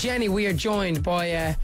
Jenny, we are joined by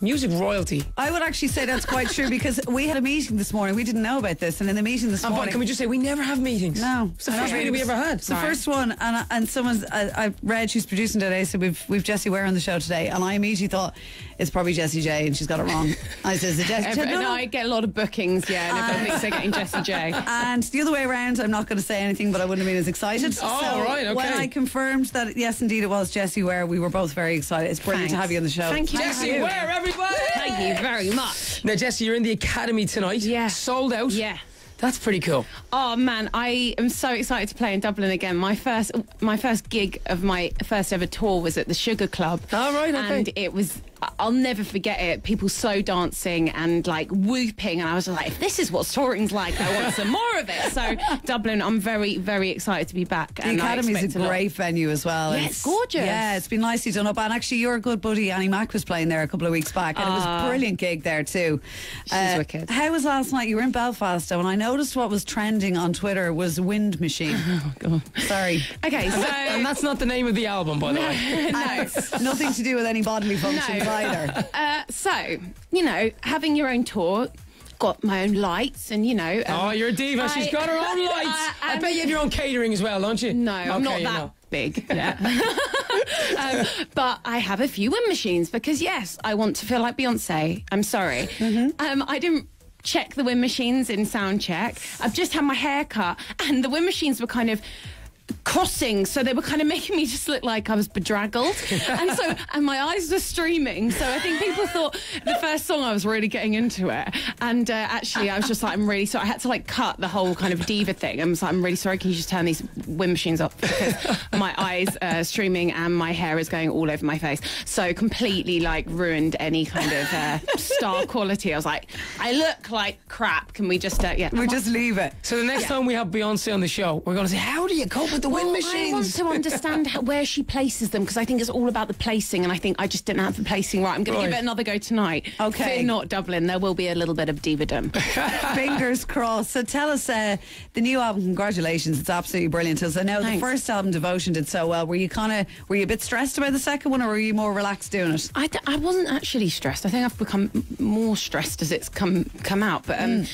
music royalty. I would actually say that's quite true, because we had a meeting this morning. We didn't know about this, and in the meeting this morning... Can we just say we never have meetings? No. It's the first meeting we ever had. It's the first one, and someone's... I read who's producing today, so we've Jessie Ware on the show today, and I immediately thought, it's probably Jessie J, and she's got it wrong. I said, is it Jessie J? No, I get a lot of bookings, and everyone thinks they're getting Jessie J. And the other way around, I'm not going to say anything, but I wouldn't have been as excited. Right, okay. When I confirmed that, yes, indeed, it was Jessie Ware, we were both very excited. It's brilliant to have you on the show. Thank you. Jessie Ware, everybody! Thank you very much. Now, Jessie, you're in the Academy tonight. Yeah. Sold out. Yeah. That's pretty cool. Oh man, I am so excited to play in Dublin again. My first gig of my first ever tour was at the Sugar Club. Oh, right, okay. And it was, I'll never forget it. People slow dancing and like whooping, and I was like, if this is what touring's like, I want some more of it. So Dublin, I'm very, very excited to be back. The Academy's a great venue as well. Yeah, it's gorgeous. Yeah, it's been nicely done up. And actually, your good buddy Annie Mac was playing there a couple of weeks back, and it was a brilliant gig there too. She's wicked. How was last night? You were in Belfast, though, and I noticed what was trending on Twitter was wind machine. Oh God. Sorry. Okay, so And that's not the name of the album, by the way. No, nothing to do with any bodily functions either. So, you know, having your own tour, got my own lights, and you know. Oh, you're a diva. She's got her own lights. I bet you have your own catering as well, don't you? No, I'm not that big. Yeah. But I have a few wind machines because, yes, I want to feel like Beyonce. I'm sorry. I didn't check the wind machines in sound check. I've just had my hair cut, and the wind machines were kind of crossing, so they were kind of making me just look like I was bedraggled, and my eyes were streaming, so I think people thought the first song I was really getting into it, and actually I was just like, I'm really sorry. I had to like cut the whole kind of diva thing. I was like, I'm really sorry, can you just turn these wind machines off, because my eyes are streaming and my hair is going all over my face, so completely like ruined any kind of star quality. I was like, I look like crap, can we just we just leave it. So the next time we have Beyonce on the show, we're going to say, how do you cope with the wind machines? I want to understand where she places them, because I think it's all about the placing, and I think I just didn't have the placing right. I'm going to give it another go tonight. Okay. Fear not, Dublin. There will be a little bit of diva-dom. Fingers crossed. So tell us, the new album, congratulations. It's absolutely brilliant. As I know, the first album, Devotion, did so well. Were you a bit stressed about the second one, or were you more relaxed doing it? I wasn't actually stressed. I think I've become more stressed as it's come out. But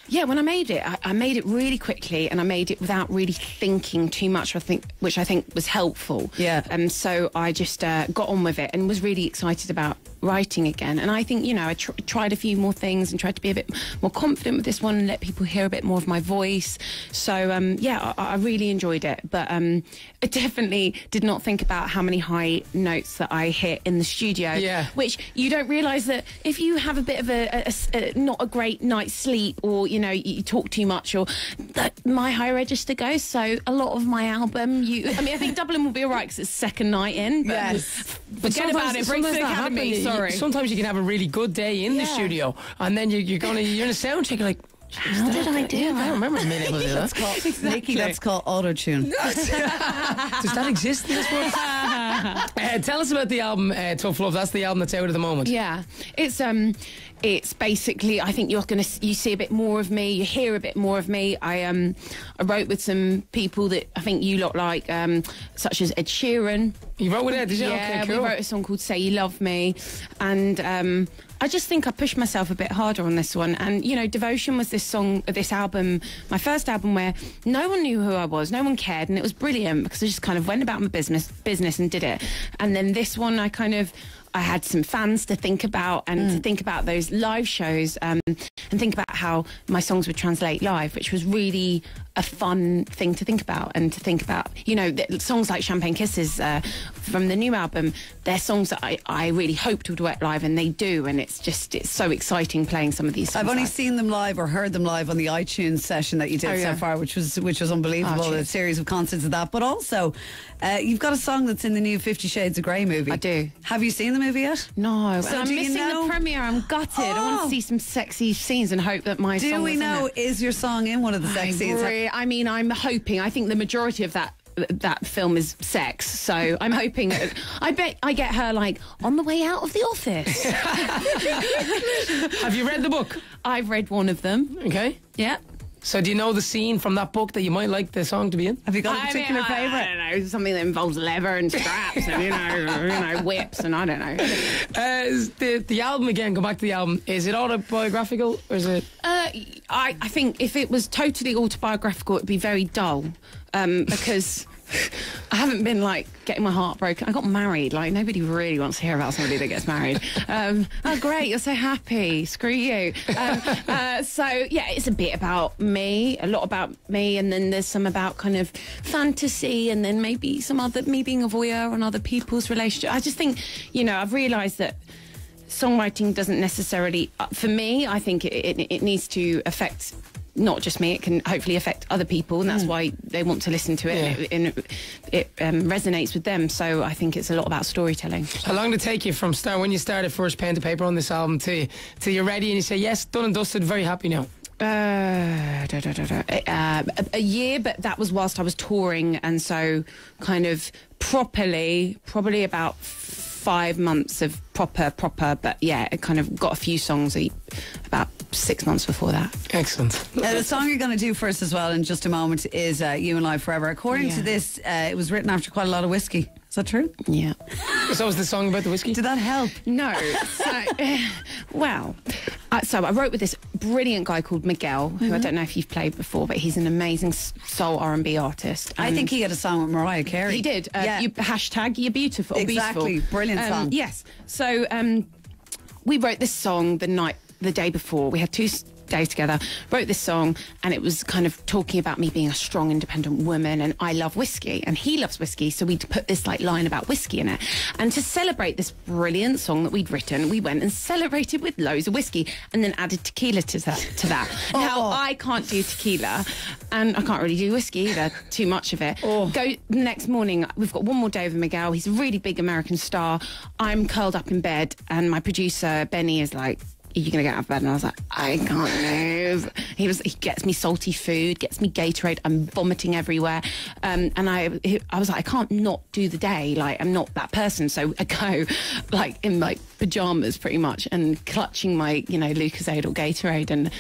yeah, when I made it, I made it really quickly, and I made it without really thinking too much, which I think was helpful. Yeah. So I just got on with it and was really excited about writing again. And I think, you know, I tried a few more things and tried to be a bit more confident with this one and let people hear a bit more of my voice. So, yeah, I really enjoyed it. But I definitely did not think about how many high notes that I hit in the studio. Yeah. Which you don't realise that if you have a bit of a not a great night's sleep, or, you know, you talk too much, or my high register goes. So a lot of my album, I think Dublin will be all right because it's second night in. But yes. Forget about it. Bring to the Academy. Sorry. Sometimes you can have a really good day in the studio, and then you're in a sound check, you're like, how did I do that? I don't remember being able to do that. Nikki, that's called auto-tune. Does that exist in this world? Tell us about the album Tough Love. That's the album that's out at the moment. Yeah, it's basically, I think you see a bit more of me, you hear a bit more of me. I wrote with some people that I think you lot like, such as Ed Sheeran. You wrote with Ed, did you? Yeah, okay, cool. We wrote a song called Say You Love Me, and I just think I pushed myself a bit harder on this one. And, you know, Devotion was this album, my first album, where no one knew who I was, no one cared, and it was brilliant because I just kind of went about my business and did it. And then this one, I had some fans to think about, and to think about those live shows, and think about how my songs would translate live, which was really a fun thing to think about. And to think about, you know, songs like Champagne Kisses from the new album, they're songs that I really hoped would work live, and they do, and it's so exciting playing some of these songs. I've only seen them live or heard them live on the iTunes session that you did so far, which was unbelievable. A series of concerts of that. But also, you've got a song that's in the new 50 Shades of Grey movie. I do. Have you seen the movie yet? No. So I'm missing the premiere. I'm gutted. I want to see some sexy scenes and hope that my song Do we know, is your song in one of the sex scenes? I mean, I'm hoping. I think the majority of that film is sex, so I'm hoping I bet I get her like on the way out of the office. Have you read the book? I've read one of them. Okay. Yeah. So do you know the scene from that book that you might like the song to be in? Have you got a particular favourite? I don't know, something that involves leather and straps and, you know, whips and I don't know. The album again, go back to the album, is it autobiographical or is it... I think if it was totally autobiographical, it'd be very dull because... I haven't been like getting my heart broken. I got married. Like nobody really wants to hear about somebody that gets married. Oh, great! You're so happy. Screw you. So yeah, it's a bit about me, a lot about me, and then there's some about kind of fantasy, and then maybe some other me being a voyeur on other people's relationship. I just think, you know, I've realised that songwriting doesn't necessarily, for me, I think it needs to affect not just me, it can hopefully affect other people, and that's why they want to listen to it, and it resonates with them. So I think it's a lot about storytelling. How long did it take you from when you started first pen to paper on this album till you're ready and you say, yes, done and dusted, very happy now? A year, but that was whilst I was touring, and so kind of probably about 5 months of proper, but yeah, it kind of got a few songs about 6 months before that. Excellent. The song you're going to do for us as well in just a moment is You and I Forever. According to this, it was written after quite a lot of whiskey. Is that true? Yeah. So was the song about the whiskey? Did that help? No. So I wrote with this brilliant guy called Miguel, who I don't know if you've played before, but he's an amazing soul R&B artist. I think he had a song with Mariah Carey. He did. Hashtag You're Beautiful. Exactly. Beautiful. Brilliant song. Yes. So we wrote this song the day before. We had 2 days together, wrote this song, and it was kind of talking about me being a strong, independent woman, and I love whiskey, and he loves whiskey, so we'd put this like line about whiskey in it. And to celebrate this brilliant song that we'd written, we went and celebrated with loads of whiskey, and then added tequila to that. Now, I can't do tequila, and I can't really do whiskey either, too much of it. Go the next morning, we've got one more day with Miguel. He's a really big American star. I'm curled up in bed, and my producer, Benny, is like, are you going to get out of bed? And I was like, I can't move. He gets me salty food, gets me Gatorade. I'm vomiting everywhere. And I was like, I can't not do the day. Like, I'm not that person. So I go, like, in my pajamas pretty much and clutching my, Lucozade or Gatorade and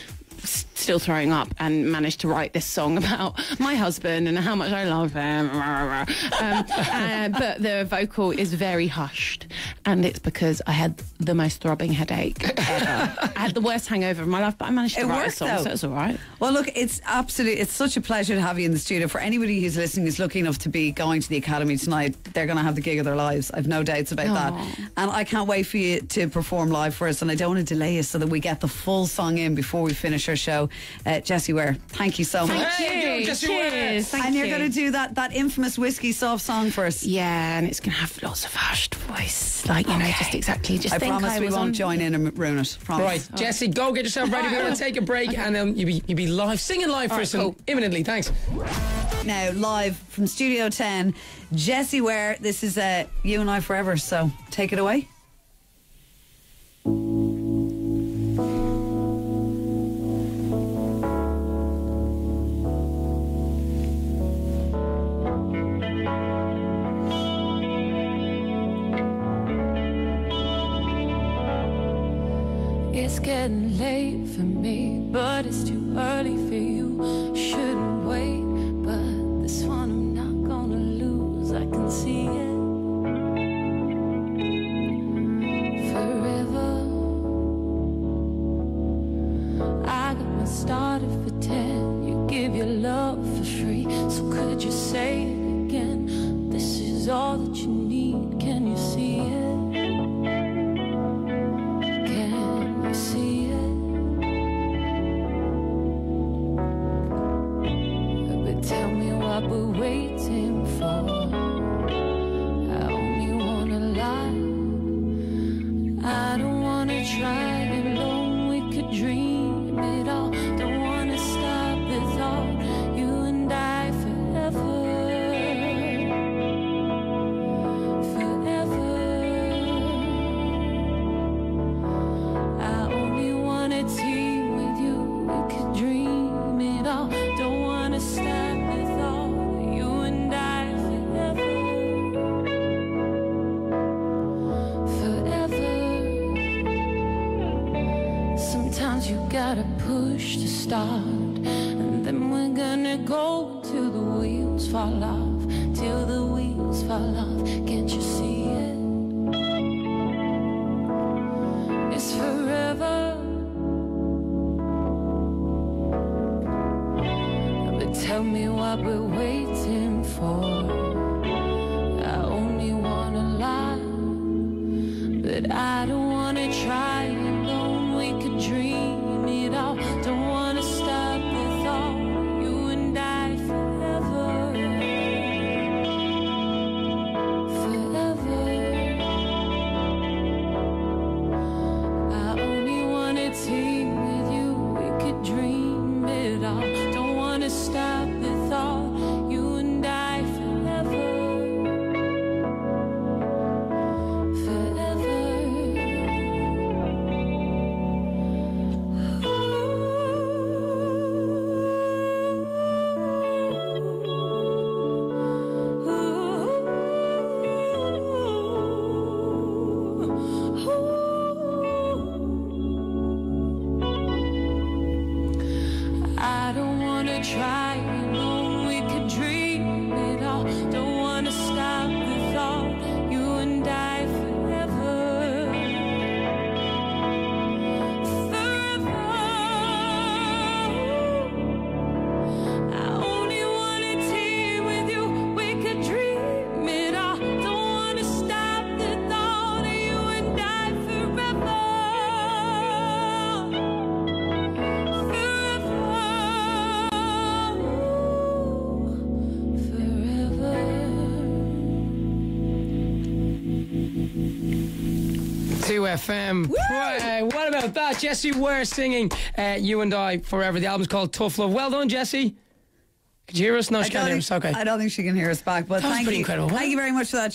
still throwing up, and managed to write this song about my husband and how much I love him. But the vocal is very hushed, and it's because I had the most throbbing headache ever. I had the worst hangover of my life, but I managed to write a song, so it's all right. Well, look, it's such a pleasure to have you in the studio. For anybody who's listening who's lucky enough to be going to the Academy tonight, they're going to have the gig of their lives. I've no doubts about that. And I can't wait for you to perform live for us, and I don't want to delay you so that we get the full song in before we finish our show. Jessie Ware, thank you so much. Thank you. Jessie Ware. And you're going to do that infamous whiskey soft song for us. Yeah, and it's going to have lots of hushed voice, like, just exactly. I promise we won't join in and ruin it. Promise. Right, Jessie, go get yourself ready. We're going to take a break, and then you'll be live, singing live for us imminently. Thanks. Now, live from Studio 10, Jessie Ware. This is You and I Forever, so take it away. It's getting late for me, but it's too early for you. Shouldn't wait, but this one I'm not gonna lose. I can see it forever. I got my started for 10. You give your love for free, so could you say it again? This is all that you need. Can you see it? See it, but tell me what we're waiting for. I only wanna lie. I don't wanna try it alone. We could dream it all. Don't wanna stop the thought. You and I forever. You gotta push to start, and then we're gonna go till the wheels fall off, till the wheels fall off. Can't you see it? It's forever. But tell me what we're waiting for. I only wanna lie, but I don't wanna try alone. We could dream it all. Don't wanna stop the thought, you and I forever, forever. I only wanna team with you. We could dream it all. Don't wanna stop the thought, you and I forever, forever. I don't wanna try alone. We could dream it all. Don't wanna stop the thought, you and I forever, forever. I only wanna team with you. We could dream it all. Don't wanna stop the thought, you and I forever, forever. 2FM. What about that? Jessie Ware singing You and I Forever. The album's called Tough Love. Well done, Jessie. Could you hear us? No, she can't hear us. Okay. I don't think she can hear us back, but That was thank pretty you. incredible, wasn't Thank it? you very much for that.